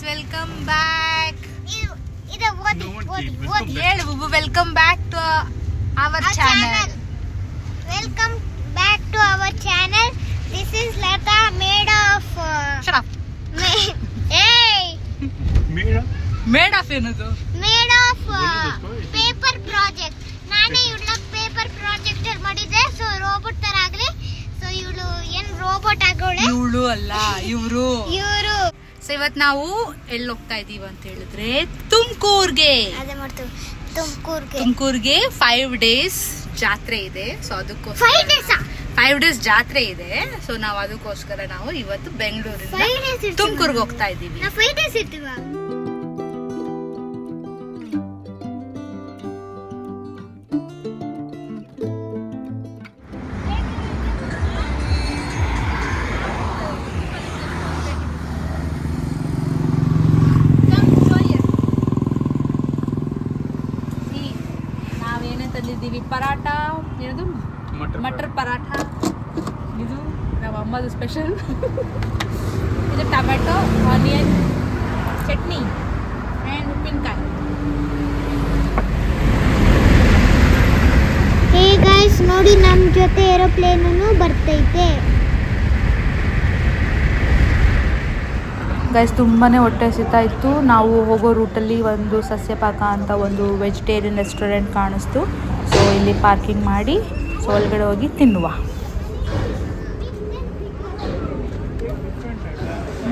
Welcome back. ಹೇಳು ಬುಬು, welcome back to our channel. Welcome back to our channel. This is Latha made of made of ಏನದು? Made of paper project. ನಾನೇ ಇವಳ paper project ಮಾಡಿದ್ದೆ. So robot ತರ ಆಗ್ಲಿ. So ಇವಳು ಏನ್ ರೋಬೋಟ್ ಆಗೋಳೆ? ಇವಳು ಅಲ್ಲ, ಇವರು. ಸೊ ಇವತ್ತು ನಾವು ಎಲ್ಲಿ ಹೋಗ್ತಾ ಇದೀವಿ ಅಂತ ಹೇಳಿದ್ರೆ ತುಮಕೂರ್ಗೆ. ಅದೇ ಮಾಡ್ತೀವಿ. ತುಮಕೂರ್ಗೆ 5 days ಜಾತ್ರೆ ಇದೆ. ಸೊ ಅದಕ್ಕೋಸ್ಕರ 5 days ಜಾತ್ರೆ ಇದೆ. ಸೊ ನಾವು ಅದಕ್ಕೋಸ್ಕರ ನಾವು ಇವತ್ತು ಬೆಂಗಳೂರಿಂದ ತುಮಕೂರ್ಗೆ ಹೋಗ್ತಾ ಇದೀವಿ. 5 days ಇರ್ತೀವ. ತಂದಿದ್ದೀವಿ ಪರಾಠ, ಏನದು ಮಟರ್ ಪರಾಠ. ಇದು ನಮ್ಮ ಅಮ್ಮದು ಸ್ಪೆಷಲ್. ಇದು ಟೊಮೆಟೊ ಆನಿಯನ್ ಚಟ್ನಿ ಆ್ಯಂಡ್ ಉಪ್ಪಿನಕಾಯಿ. ಹೇ ಗೈಸ್, ನೋಡಿ ನಮ್ಮ ಜೊತೆ ಏರೋಪ್ಲೇನೂ ಬರ್ತೈತೆ. ಗೈಸ್ ತುಂಬಾ ಹೊಟ್ಟೆ ಹಸಿತಾ ಇತ್ತು. ನಾವು ಹೋಗೋ ರೂಟಲ್ಲಿ ಒಂದು ಸಸ್ಯಪಾಕ ಅಂತ ಒಂದು ವೆಜಿಟೇರಿಯನ್ ರೆಸ್ಟೋರೆಂಟ್ ಕಾಣಿಸ್ತು. ಸೊ ಇಲ್ಲಿ ಪಾರ್ಕಿಂಗ್ ಮಾಡಿ ಸೊ ಒಳಗಡೆ ಹೋಗಿ ತಿನ್ನುವ.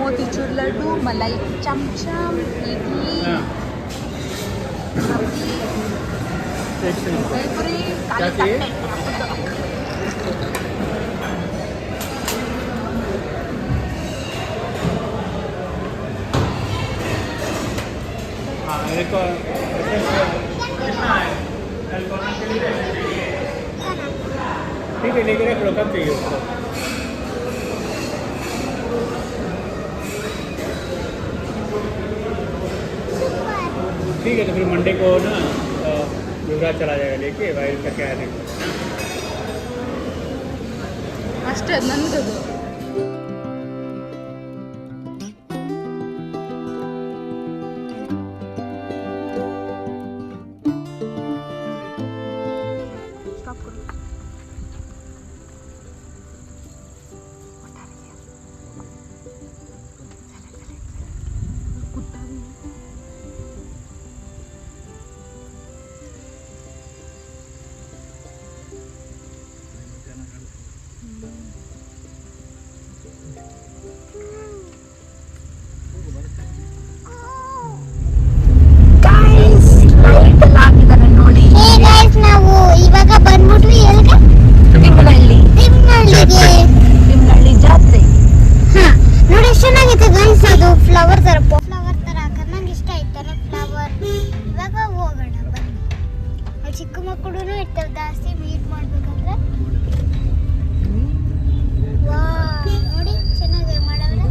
ಮೋತಿಚೂರ್ ಲಡ್ಡು, ಮಲೈ ಚಮಚಮ್, ಇಡ್ಲಿ, ಬೇಲ್ಪುರಿ, ಖಾಲಿ ತಟ್ಟೆ. ठीक है, लेकर एक लोकल चाहिए उसको. ठीक है, तो फिर मंडे को ना युवराज चला जाएगा लेके वाइल का क्या है. ಅಷ್ಟೇ ನನ್ನದು. ನಾವು ಇವಾಗ ಬಂದ್ಬಿಟ್ವಿ ಎಲ್ಲಿಗೆ? ತಿಮ್ಮನಹಳ್ಳಿ ಜಾತ್ರೆ. ನೋಡಿ ಎಷ್ಟು ಚೆನ್ನಾಗೈತೆ ಗೈಸ್. ಅದು ಫ್ಲವರ್ ತರ ನಂಗೆ ಇಷ್ಟ ಆಯ್ತಾರೆ ಫ್ಲವರ್. ಇವಾಗ ಹೋಗೋಣ ಬನ್ನಿ. ಅಲ್ಲಿ ಚಿಕ್ಕ ಮಕ್ಕಳು ಇರ್ತವೆ ಜಾಸ್ತಿ ಮೀಟ್ ಮಾಡ್ಬೇಕಂದ್ರೆ. ನೋಡಿ ಚೆನ್ನಾಗಿ ಮಾಡವ್ರೆ.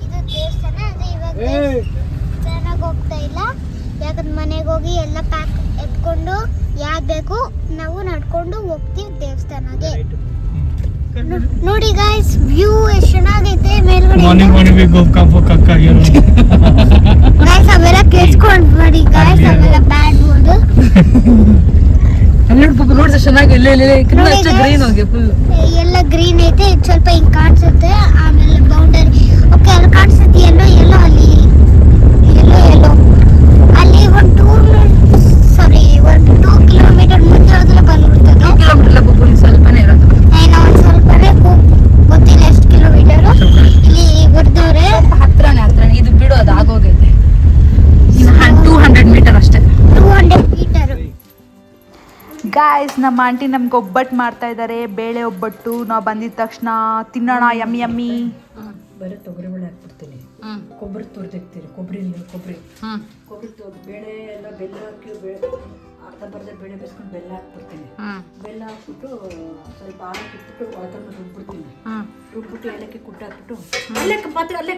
ಇದು ದೇವಸ್ಥಾನ. ಅದೇ ಇವಾಗ ಚೆನ್ನಾಗಿ ಹೋಗ್ತಾ ಇಲ್ಲ. ಯಾಕಂದ್ರೆ ಮನೆಗೆ ಹೋಗಿ ಎಲ್ಲ ಪ್ಯಾಕ್ ಎತ್ಕೊಂಡು ಯಾವ್ದು ಬೇಕು ನಾವು ನಡ್ಕೊಂಡು ಹೋಗ್ತೀವಿ ದೇವಸ್ಥಾನಗೆ. ನೋಡಿ ಗಾಯ್ಸ್, ವ್ಯೂ ಎಷ್ಟು ಚೆನ್ನಾಗೈತೆ ಮೇಲ್ಗಡೆ. ಗಾಯ್ಸ್ ಅವೆಲ್ಲ ಕೇಳಿಸ್ಕೊಂಡ್ಬೇಡಿ ಗಾಯ್ಸ್, ಅವೆಲ್ಲ ಬ್ಯಾಡ್ ಬೋರ್ಡ್. ನೋಡಿದ್ರೆ ಚೆನ್ನಾಗಿ ಗ್ರೀನ್ ಹೋಗಿ ಫುಲ್ ಎಲ್ಲ ಗ್ರೀನ್ ಐತೆ. ಸ್ವಲ್ಪ ಹಿಂಗ್ ಕಾಣಿಸುತ್ತೆ. ಆಮೇಲೆ ಬೌಂಡರಿ ಓಕೆ ಅಲ್ಲಿ ಕಾಣಿಸುತ್ತೆ. ಎಲ್ಲೋ ಅಲ್ಲಿ ಅಲ್ಲಿ ಒಂದು 2 ಕಿಲೋಮೀಟರ್ ಮುಂದೆ ಹೋದ್ರೆ ಬಂದ್ಬಿಡ್ತದೆ. 2 ಕಿಲೋಮೀಟರ್ ಸ್ವಲ್ಪನೇ ಇರೋದು. ಒಂದು ಸ್ವಲ್ಪನೇ ಗೊತ್ತಿಲ್ಲ ಎಷ್ಟು ಕಿಲೋಮೀಟರ್. ಇಲ್ಲಿ ಬರ್ದವ್ರೆ ಹತ್ರನೇ. ಇದು ಬಿಡೋದು ಆಗೋಗೈತೆ. 200 ಮೀಟರ್ ಅಷ್ಟೇ. 200 ಮೀಟರ್. ಗಾಯ್ಸ್, ನಮ್ಮ ಆಂಟಿ ನಮ್ಗೆ ಒಬ್ಬಟ್ಟು ಮಾಡ್ತಾ ಇದ್ದಾರೆ, ಬೇಳೆ ಒಬ್ಬಟ್ಟು. ನಾವು ಬಂದಿದ ತಕ್ಷಣ ತಿನ್ನೋಣ. ಯಮ್ಮಿ. ಬರೀ ತೊಗರಿಬೇಳೆ ಹಾಕ್ಬಿಡ್ತೀನಿ. ಕೊಬ್ಬರಿ ತುರಿದಿರ್ತೀರಿ. ಕೊಬ್ಬರಿ ತುರಿದು ಬೇಳೆ ಎಲ್ಲ ಬೆಲ್ಲ ಹಾಕಿ ಅರ್ಧಂಬರ್ಧ ಬೇಳೆ ಬೇಯಿಸ್ಕೊಂಡು ಬೆಲ್ಲ ಹಾಕ್ಬಿಡ್ತೀನಿ. ಬೆಲ್ಲ ಹಾಕ್ಬಿಟ್ಟು ಸ್ವಲ್ಪ ಹಾಕಿಟ್ಬಿಟ್ಟು ಅದನ್ನು ರುಬ್ಬಿಡ್ತೀನಿ. ರುಬ್ಬಿಟ್ಟು ಏಲಕ್ಕಿ ಕುಟ್ಟಿ ಹಾಕ್ಬಿಟ್ಟು ಅಲ್ಲೇ ಪಾತ್ರೆ ಅಲ್ಲೇ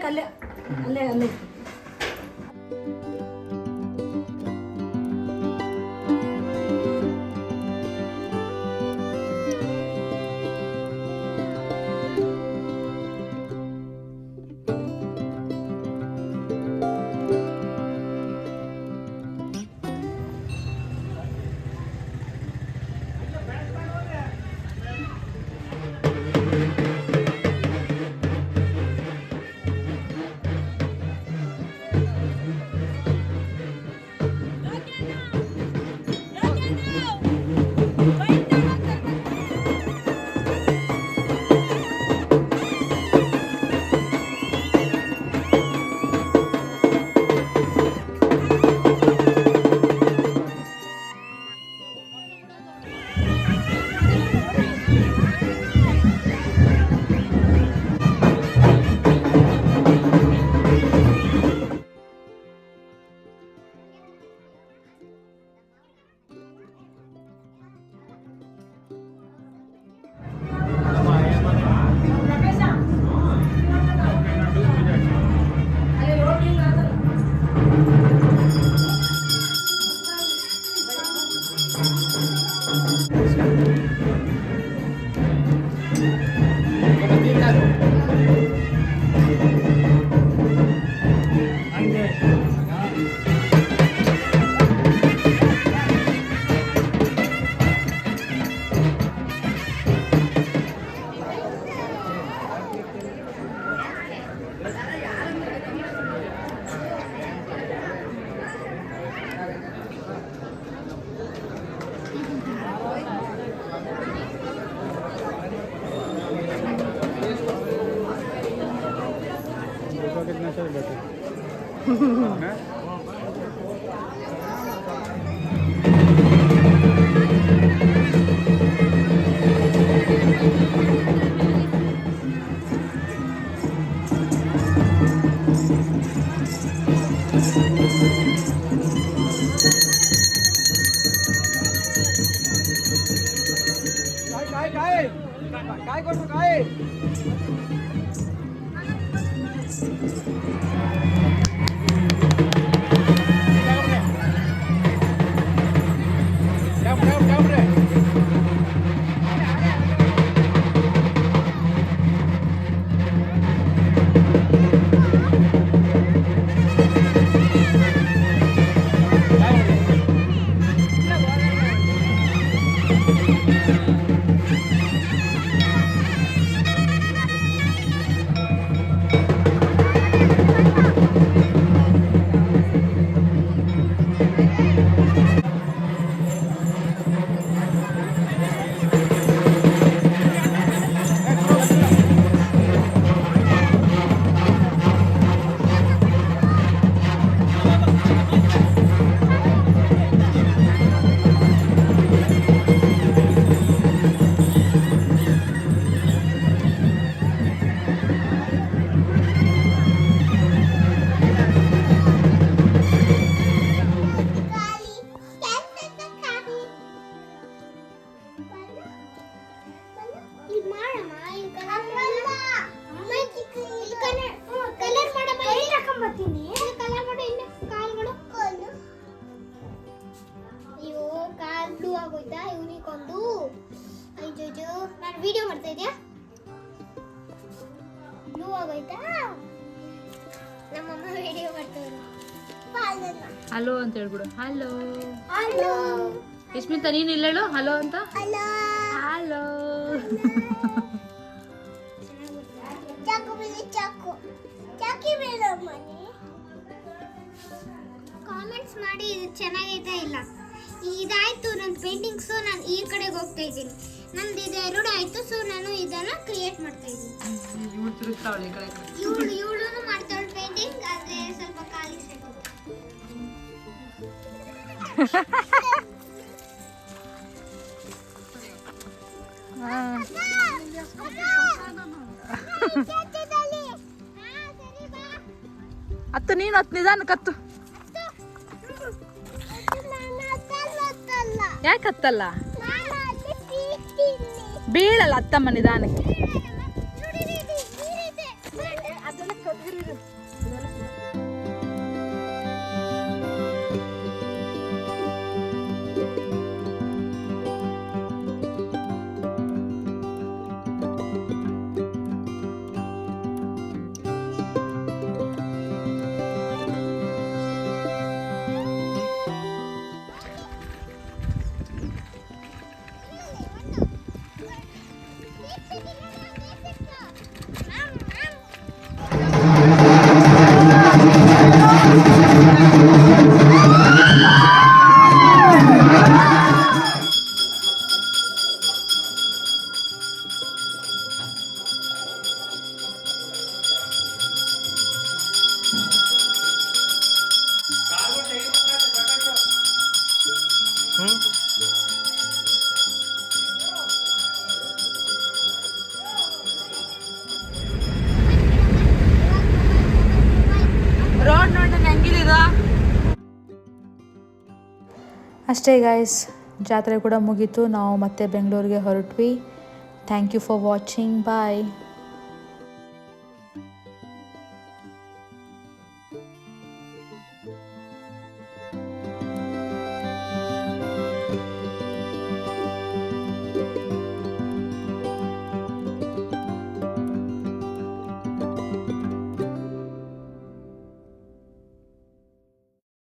कितना सर बेटर काय करतो काय ನಾನು ವಿಡಿಯೋ ಮಾಡ್ತಾ ಇದೆಯಾ ಬ್ಲೂ ಆಗೋಯ್ತಾ ನಮ್ಮಮ್ಮ ವಿಡಿಯೋ ಮಾಡ್ತಾರೆ ಹಲೋ ಅಂತ ಹೇಳ್ಬಿಡು. ಹಲೋ ಹಲೋ ಯಶ್ಮಿತಾ ನೀನು ಇಲ್ಲ ಹೇಳು ಹಲೋ ಅಂತ. ಹಲೋ ಹಲೋ ಚಾಕು ಬಿಳಿ ಚಾಕು ಚಾಕಿ ಬೇಡ ಮನೆ ಕಾಮೆಂಟ್ಸ್ ಮಾಡಿ ಇದು ಚೆನ್ನಾಗೈತಾ ಇಲ್ಲ. ಇದಾಯ್ತು ನನ್ನ ಪೇಂಟಿಂಗ್ಸು. ನಾನು ಈ ಕಡೆಗೆ ಹೋಗ್ತಾ ಇದ್ದೀನಿ. ನಂದು ಇದು 2 ಆಯ್ತು. ಸೊ ನಾನು ಇದನ್ನ ಕ್ರಿಯೇಟ್ ಮಾಡ್ತಾ ಇದ್ದೀನಿ. ಇವಳು ಮಾಡ್ತಾಳೆ ಪೇಂಟಿಂಗ್. ಆದ್ರೆ ಸ್ವಲ್ಪ ಖಾಲಿ ಸೆಟ್ ಹತ್ತು ನೀನು ಹತ್ತು ನಿಧಾನ ಕತ್ತು. ಯಾಕೆ ಹತ್ತಲ್ಲ? ಬೀಳಲ್ಲ ಅತ್ತಮ್ಮ ನಿಧಾನಕ್ಕೆ. ಅಷ್ಟೇ ಗೈಸ್, ಜಾತ್ರೆ ಕೂಡ ಮುಗೀತು. ನಾವು ಮತ್ತೆ ಬೆಂಗಳೂರಿಗೆ ಹೊರಟ್ವಿ. Thank you for watching. Bye.